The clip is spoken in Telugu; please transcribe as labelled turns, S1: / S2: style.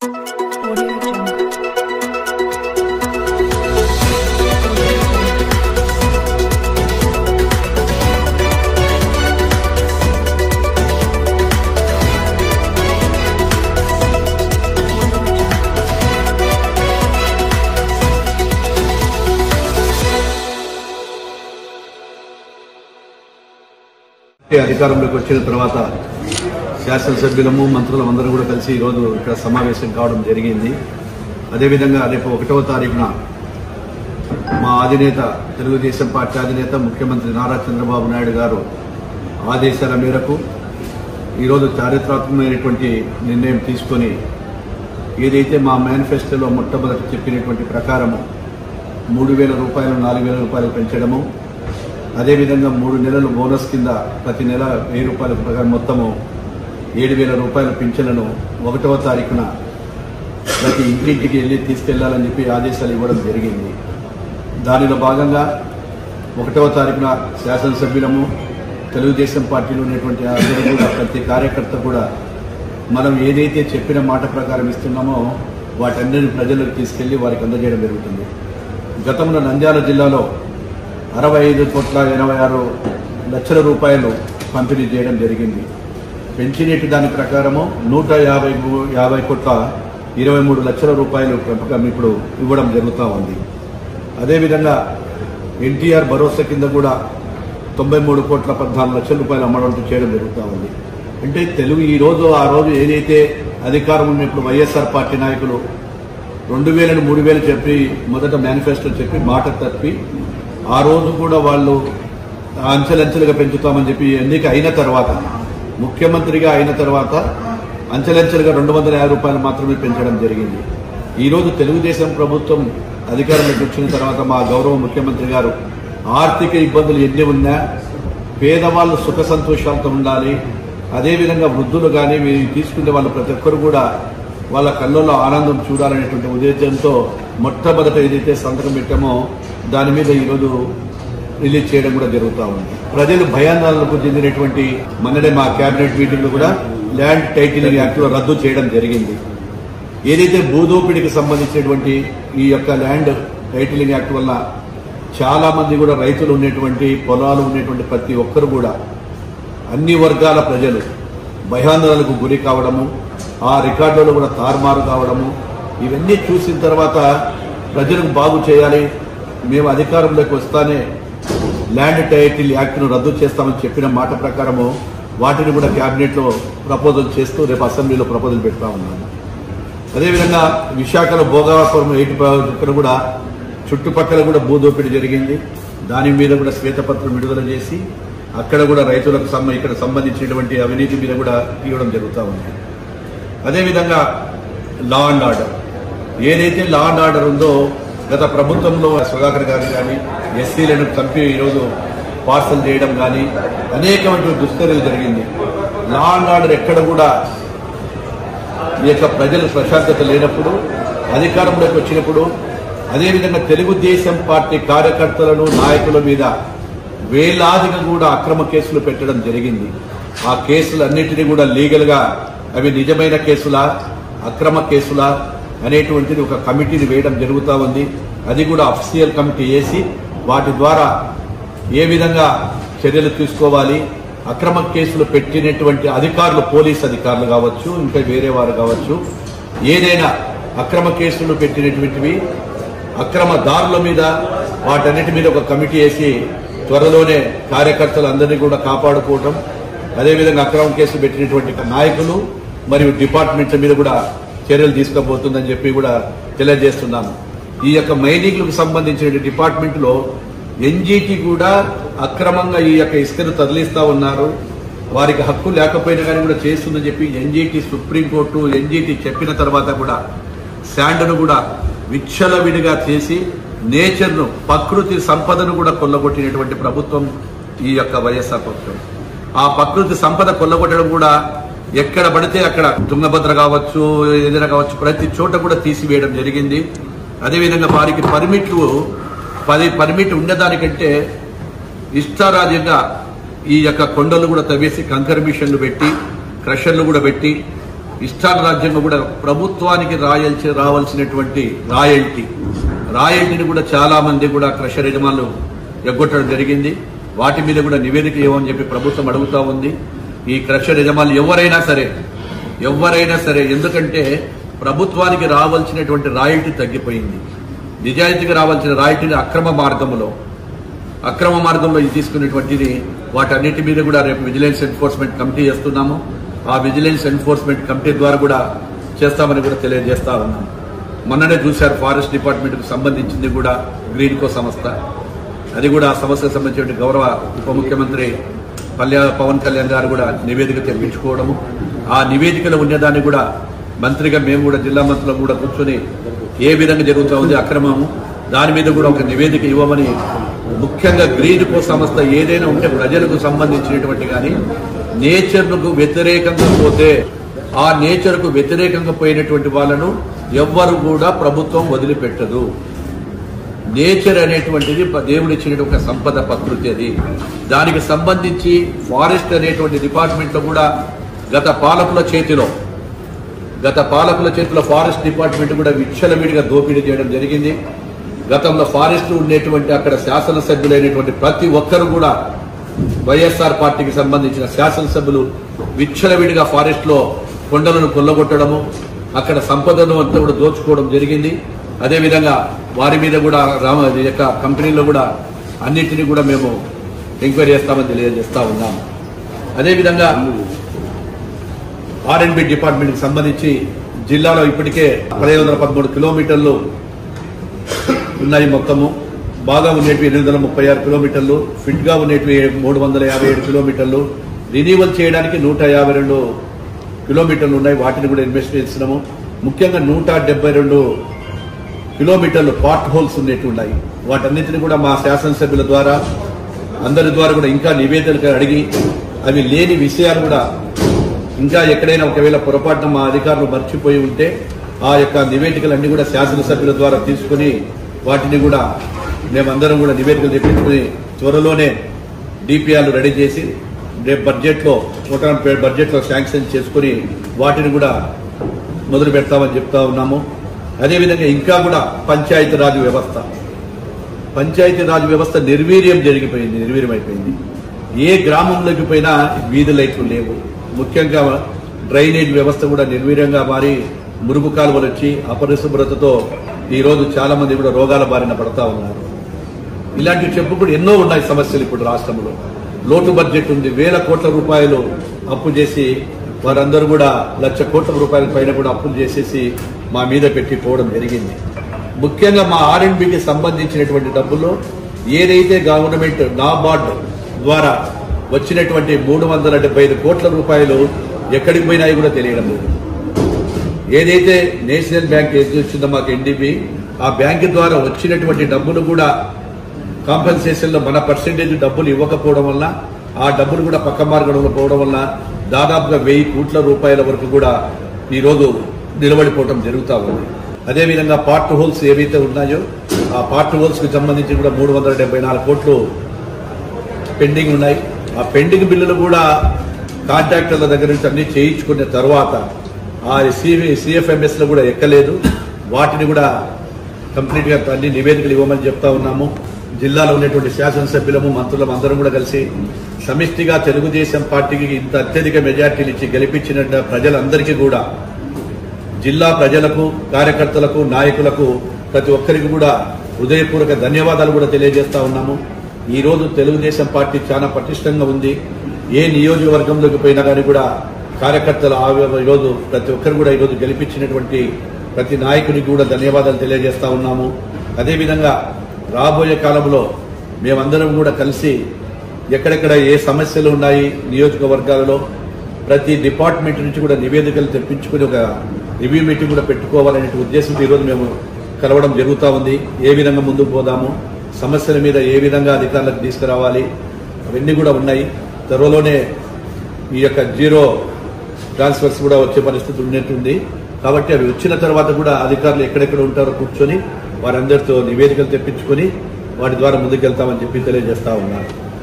S1: అధికారంలోకి వచ్చిన తర్వాత శాసనసభ్యులము మంత్రులు అందరూ కూడా కలిసి ఈరోజు ఇక్కడ సమావేశం కావడం జరిగింది. అదేవిధంగా రేపు 1వ తారీఖున మా అధినేత తెలుగుదేశం పార్టీ అధినేత ముఖ్యమంత్రి నారా చంద్రబాబు నాయుడు గారు ఆదేశాల మేరకు ఈరోజు చారిత్రాత్మకమైనటువంటి నిర్ణయం తీసుకొని ఏదైతే మా మేనిఫెస్టోలో మొట్టమొదటి చెప్పినటువంటి ప్రకారము 3,000 రూపాయలు 4,000 రూపాయలు పెంచడము, అదేవిధంగా 3 నెలలు బోనస్ కింద ప్రతి నెల 1,000 రూపాయల ప్రకారం మొత్తము 7,000 రూపాయల పింఛన్లను 1వ తారీఖున ప్రతి ఇంటింటికి వెళ్ళి తీసుకెళ్లాలని చెప్పి ఆదేశాలు ఇవ్వడం జరిగింది. దానిలో భాగంగా 1వ తారీఖున శాసనసభ్యులము తెలుగుదేశం పార్టీలో ఉన్నటువంటి అందరూ కూడా ప్రతి కార్యకర్త కూడా మనం ఏదైతే చెప్పిన మాట ప్రకారం ఇస్తున్నామో వాటన్నిటిని ప్రజలకు తీసుకెళ్లి వారికి అందజేయడం జరుగుతుంది. గతంలో నంద్యాల జిల్లాలో 65,86 రూపాయలు పంపిణీ చేయడం జరిగింది. పెంచినట్టు దాని ప్రకారము 150,23 లక్షల రూపాయలు పెంపకం ఇప్పుడు ఇవ్వడం జరుగుతూ ఉంది. అదేవిధంగా ఎన్టీఆర్ భరోసా కింద కూడా 93,14 లక్షల రూపాయలు అమ్మడం చేయడం జరుగుతూ ఉంది. అంటే తెలుగు ఈ రోజు ఆ రోజు ఏదైతే అధికారం ఉన్నప్పుడు వైఎస్ఆర్ పార్టీ నాయకులు 2,000 3,000 చెప్పి మొదట మేనిఫెస్టో చెప్పి మాట తప్పి ఆ రోజు కూడా వాళ్ళు అంచెలంచెలుగా పెంచుతామని చెప్పి ఎన్నిక అయిన తర్వాత ముఖ్యమంత్రిగా అయిన తర్వాత అంచెలంచెలుగా 250 రూపాయలు మాత్రమే పెంచడం జరిగింది. ఈరోజు తెలుగుదేశం ప్రభుత్వం అధికారంలోకి వచ్చిన తర్వాత మా గౌరవ ముఖ్యమంత్రి గారు ఆర్థిక ఇబ్బందులు ఎన్ని ఉన్నా పేదవాళ్ళు సుఖ సంతోషాలతో ఉండాలి, అదేవిధంగా వృద్ధులు కానీ మీరు తీసుకునే వాళ్ళు ప్రతి ఒక్కరు కూడా వాళ్ళ కళ్ళల్లో ఆనందం చూడాలనేటువంటి ఉద్దేశంతో మొట్టమొదట ఏదైతే సంతకం పెట్టామో దాని మీద ఈరోజు రిలీజ్ చేయడం కూడా జరుగుతూ ఉంది. ప్రజలు భయాందోళనకు చెందినటువంటి మొన్ననే మా కేబినెట్ మీటింగ్ లో కూడా ల్యాండ్ టైటిలింగ్ యాక్ట్ రద్దు చేయడం జరిగింది. ఏదైతే భూదోపిడికి సంబంధించినటువంటి ఈ యొక్క ల్యాండ్ టైటిలింగ్ యాక్ట్ వల్ల చాలా మంది కూడా రైతులు ఉన్నటువంటి పొలాలు ఉన్నటువంటి ప్రతి ఒక్కరు కూడా అన్ని వర్గాల ప్రజలు భయాందోళనకు గురి కావడము, ఆ రికార్డులో కూడా తారుమారు కావడము, ఇవన్నీ చూసిన తర్వాత ప్రజలకు బాగు చేయాలి, మేము అధికారంలోకి వస్తానే ల్యాండ్ టైటిల్ యాక్ట్ను రద్దు చేస్తామని చెప్పిన మాట ప్రకారము వాటిని కూడా కేబినెట్ లో ప్రపోజల్ చేస్తూ రేపు అసెంబ్లీలో ప్రపోజల్ పెడతా ఉన్నాము. అదేవిధంగా విశాఖలో భోగాపురం 8 కూడా చుట్టుపక్కల కూడా భూదోపిడి జరిగింది. దాని మీద కూడా శ్వేతపత్రం విడుదల చేసి అక్కడ కూడా రైతులకు ఇక్కడ సంబంధించినటువంటి అవినీతి మీద కూడా ఇవ్వడం జరుగుతూ ఉంది. అదేవిధంగా లా అండ్ ఆర్డర్, ఏదైతే లా అండ్ ఆర్డర్ ఉందో గత ప్రభుత్వంలో సుధాకర్ గారు కానీ ఎస్సీలను చంపి ఈరోజు పార్సల్ చేయడం కానీ అనేకమైన దుశ్చర్యలు జరిగింది. లా అండ్ ఆర్డర్ ఎక్కడ కూడా ఈ యొక్క ప్రజల ప్రశాంతత లేనప్పుడు అధికారంలోకి వచ్చినప్పుడు అదేవిధంగా తెలుగుదేశం పార్టీ కార్యకర్తలను నాయకుల మీద వేలాదిగా కూడా అక్రమ కేసులు పెట్టడం జరిగింది. ఆ కేసులన్నింటినీ కూడా లీగల్ గా అవి నిజమైన కేసులా అక్రమ కేసులా అనేటువంటిది ఒక కమిటీని వేయడం జరుగుతూ ఉంది. అది కూడా అఫీషియల్ కమిటీ వేసి వాటి ద్వారా ఏ విధంగా చర్యలు తీసుకోవాలి, అక్రమ కేసులు పెట్టినటువంటి అధికారులు పోలీస్ అధికారులు కావచ్చు, ఇంకా వేరే వారు కావచ్చు, ఏదైనా అక్రమ కేసులు పెట్టినటువంటివి అక్రమదారుల మీద వాటన్నిటి మీద ఒక కమిటీ వేసి త్వరలోనే కార్యకర్తలందరినీ కూడా కాపాడుకోవడం, అదేవిధంగా అక్రమ కేసులు పెట్టినటువంటి నాయకులు మరియు డిపార్ట్మెంట్ల మీద కూడా చర్యలు తీసుకోబోతుందని చెప్పి కూడా తెలియజేస్తున్నాము. ఈ యొక్క మైనింగ్లకు సంబంధించిన డిపార్ట్మెంట్ లో ఎన్జీటీ కూడా అక్రమంగా ఈ యొక్క ఇసుకను తరలిస్తా ఉన్నారు, వారికి హక్కు లేకపోయినా కానీ కూడా చేస్తుందని చెప్పి ఎన్జీటీ సుప్రీంకోర్టు ఎన్జీటీ చెప్పిన తర్వాత కూడా శాండ్ను కూడా విచ్చలవిడిగా చేసి నేచర్ను ప్రకృతి సంపదను కూడా కొల్లగొట్టినటువంటి ప్రభుత్వం ఈ యొక్క వైఎస్ఆర్ ప్రభుత్వం. ఆ ప్రకృతి సంపద కొల్లగొట్టడం కూడా ఎక్కడ పడితే అక్కడ తుంగభద్ర కావచ్చు ఏదైనా కావచ్చు ప్రతి చోట కూడా తీసివేయడం జరిగింది. అదేవిధంగా వారికి పర్మిట్ ఉండేదానికంటే ఇష్టారాజ్యంగా ఈ యొక్క కొండలు కూడా తవ్వేసి కంకర్ మిషన్లు పెట్టి క్రషర్లు కూడా పెట్టి ఇష్టారాజ్యంగా కూడా ప్రభుత్వానికి రావాల్సినటువంటి రాయల్టీని కూడా చాలా మంది కూడా క్రషర్ యజమానులు ఎగ్గొట్టడం జరిగింది. వాటి మీద కూడా నివేదిక ఇవ్వమని చెప్పి ప్రభుత్వం అడుగుతా ఉంది. ఈ క్రషర్ యజమానులు ఎవరైనా సరే ఎందుకంటే ప్రభుత్వానికి రావాల్సినటువంటి రాయల్టీ తగ్గిపోయింది. నిజాయితీగా రావాల్సిన రాయల్టీని అక్రమ మార్గంలో తీసుకునేటువంటిది వాటన్నిటి మీద కూడా రేపు విజిలెన్స్ ఎన్ఫోర్స్మెంట్ కమిటీ చేస్తున్నాము. ఆ విజిలెన్స్ ఎన్ఫోర్స్మెంట్ కమిటీ ద్వారా కూడా చేస్తామని కూడా తెలియజేస్తా ఉన్నాము. మొన్ననే చూశారు ఫారెస్ట్ డిపార్ట్మెంట్కు సంబంధించింది కూడా గ్రీన్కో సంస్థ, అది కూడా ఆ సంస్థకు సంబంధించిన గౌరవ ఉప ముఖ్యమంత్రి పవన్ కళ్యాణ్ గారు కూడా నివేదిక తెప్పించుకోవడము, ఆ నివేదికలో ఉండేదాన్ని కూడా మంత్రిగా మేము కూడా జిల్లా మంత్రులు కూడా కూర్చొని ఏ విధంగా జరుగుతూ ఉంది అక్రమము దాని మీద కూడా ఒక నివేదిక ఇవ్వమని, ముఖ్యంగా గ్రీన్కో సంస్థ ఏదైనా ఉంటే ప్రజలకు సంబంధించినటువంటి కానీ నేచర్కు వ్యతిరేకంగా పోతే ఆ నేచర్కు వ్యతిరేకంగా పోయినటువంటి వాళ్ళను ఎవ్వరు కూడా ప్రభుత్వం వదిలిపెట్టదు. నేచర్ అనేటువంటిది దేవుడు ఇచ్చినటువంటి ఒక సంపద ప్రకృతి. అది దానికి సంబంధించి ఫారెస్ట్ అనేటువంటి డిపార్ట్మెంట్ లో కూడా గత పాలకుల చేతిలో ఫారెస్ట్ డిపార్ట్మెంట్ కూడా విచ్చలవిడిగా దోపిడీ చేయడం జరిగింది. గతంలో ఫారెస్ట్ ఉండేటువంటి అక్కడ శాసనసభ్యులైనటువంటి ప్రతి ఒక్కరు కూడా వైఎస్ఆర్ పార్టీకి సంబంధించిన శాసనసభ్యులు విచ్చలవిడిగా ఫారెస్ట్ లో కొండలను కొల్లగొట్టడము, అక్కడ సంపదను అంతా కూడా దోచుకోవడం జరిగింది. అదేవిధంగా వారి మీద కూడా యొక్క కంపెనీలో కూడా అన్నింటినీ కూడా మేము ఎంక్వైరీ చేస్తామని తెలియజేస్తా ఉన్నాము. అదేవిధంగా R&B డిపార్ట్మెంట్ కి సంబంధించి జిల్లాలో ఇప్పటికే 1513 కిలోమీటర్లు ఉన్నాయి. మొత్తము బాగా ఉండేటివి 836 కిలోమీటర్లు, ఫిట్ గా ఉండేటివి 357 కిలోమీటర్లు, రినీవల్ చేయడానికి 152 కిలోమీటర్లు ఉన్నాయి. వాటిని కూడా ఇన్వెస్ట్ చేస్తున్నాము. ముఖ్యంగా 172 కిలోమీటర్లు పార్ట్ హోల్స్ ఉండేవి ఉన్నాయి. వాటన్నిటిని కూడా మా శాసనసభ్యుల ద్వారా అందరి ద్వారా కూడా ఇంకా నివేదికలు అడిగి అవి లేని విషయాలు కూడా ఇంకా ఎక్కడైనా ఒకవేళ పొరపాటున మా అధికారులు మర్చిపోయి ఉంటే ఆ యొక్క నివేదికలన్నీ కూడా శాసనసభ్యుల ద్వారా తీసుకుని వాటిని కూడా మేమందరం కూడా నివేదికలు తెప్పించుకుని త్వరలోనే డిపిఆర్లు రెడీ చేసి రేపు బడ్జెట్లో శాంక్షన్ చేసుకుని వాటిని కూడా మొదలు పెడతామని చెప్తా ఉన్నాము. అదేవిధంగా ఇంకా కూడా పంచాయతీరాజ్ వ్యవస్థ నిర్వీర్యమైపోయింది. ఏ గ్రామంలోకి పోయినా వీధి లైట్లు లేవు. ముఖ్యంగా డ్రైనేజ్ వ్యవస్థ కూడా నిర్వీర్యంగా మారి మురుగు కాలువలు వచ్చి అపరిశుభ్రతతో ఈరోజు చాలా మంది కూడా రోగాల బారిన పడతా ఉన్నారు. ఇలాంటివి చెప్పుకుంటూ ఎన్నో ఉన్నాయి సమస్యలు. ఇప్పుడు రాష్ట్రంలో లోటు బడ్జెట్ ఉంది. 1000 కోట్ల రూపాయలు అప్పు చేసి వారందరూ కూడా 1,00,000 కోట్ల రూపాయల పైన కూడా అప్పులు చేసేసి మా మీద పెట్టిపోవడం జరిగింది. ముఖ్యంగా మా R&Bకి సంబంధించినటువంటి డబ్బుల్లో ఏదైతే గవర్నమెంట్ నాబార్డ్ ద్వారా వచ్చినటువంటి 375 కోట్ల రూపాయలు ఎక్కడికి పోయినాయి కూడా తెలియడం లేదు. ఏదైతే నేషనల్ బ్యాంక్ వచ్చిందో మాకు NDB, ఆ బ్యాంకు ద్వారా వచ్చినటువంటి డబ్బులు కూడా కాంపెన్సేషన్ లో మన పర్సెంటేజ్ డబ్బులు ఇవ్వకపోవడం వల్ల ఆ డబ్బులు కూడా పక్క మార్గంలో పోవడం వల్ల దాదాపుగా 1000 కోట్ల రూపాయల వరకు కూడా ఈరోజు నిలబడిపోవడం జరుగుతూ ఉంది. అదేవిధంగా పార్ట్ హోల్స్ ఏవైతే ఉన్నాయో ఆ పార్ట్ హోల్స్ కి సంబంధించి కూడా 374 కోట్లు పెండింగ్ ఉన్నాయి. ఆ పెండింగ్ బిల్లులు కూడా కాంట్రాక్టర్ల దగ్గర నుంచి అన్ని చేయించుకున్న తర్వాత ఆ CFMS లో కూడా ఎక్కలేదు. వాటిని కూడా కంప్లీట్ గా అన్ని నివేదికలు ఇవ్వమని చెప్తా ఉన్నాము. జిల్లాలో ఉన్నటువంటి శాసనసభ్యులము మంత్రులము అందరం కూడా కలిసి సమిష్టిగా తెలుగుదేశం పార్టీకి ఇంత అత్యధిక మెజార్టీలు ఇచ్చి గెలిపించిన ప్రజలందరికీ కూడా, జిల్లా ప్రజలకు, కార్యకర్తలకు, నాయకులకు ప్రతి ఒక్కరికి కూడా హృదయపూర్వక ధన్యవాదాలు కూడా తెలియజేస్తా ఉన్నాము. ఈ రోజు తెలుగుదేశం పార్టీ చాలా పటిష్టంగా ఉంది. ఏ నియోజకవర్గంలోకి పోయినా కానీ కూడా కార్యకర్తలు ఈరోజు ప్రతి ఒక్కరు కూడా ఈరోజు గెలిపించినటువంటి ప్రతి నాయకునికి కూడా ధన్యవాదాలు తెలియజేస్తా ఉన్నాము. అదేవిధంగా రాబోయే కాలంలో మేమందరం కూడా కలిసి ఎక్కడెక్కడ ఏ సమస్యలు ఉన్నాయి నియోజకవర్గాలలో ప్రతి డిపార్ట్మెంట్ నుంచి కూడా నివేదికలు తెప్పించుకుని ఒక రివ్యూ మీటింగ్ కూడా పెట్టుకోవాలనే ఉద్దేశంతో ఈరోజు మేము కలవడం జరుగుతూ ఉంది. ఏ విధంగా ముందుకు పోదాము, సమస్యల మీద ఏ విధంగా అధికారులకు తీసుకురావాలి, అవన్నీ కూడా ఉన్నాయి. త్వరలోనే ఈ యొక్క జీరో ట్రాన్స్ఫర్స్ కూడా వచ్చే పరిస్థితి ఉన్నట్టుంది. కాబట్టి అవి వచ్చిన తర్వాత కూడా అధికారులు ఎక్కడెక్కడ ఉంటారో కూర్చొని వారందరితో నివేదికలు తెప్పించుకొని వాటి ద్వారా ముందుకెళ్తామని చెప్పి తెలియజేస్తా ఉన్నారు.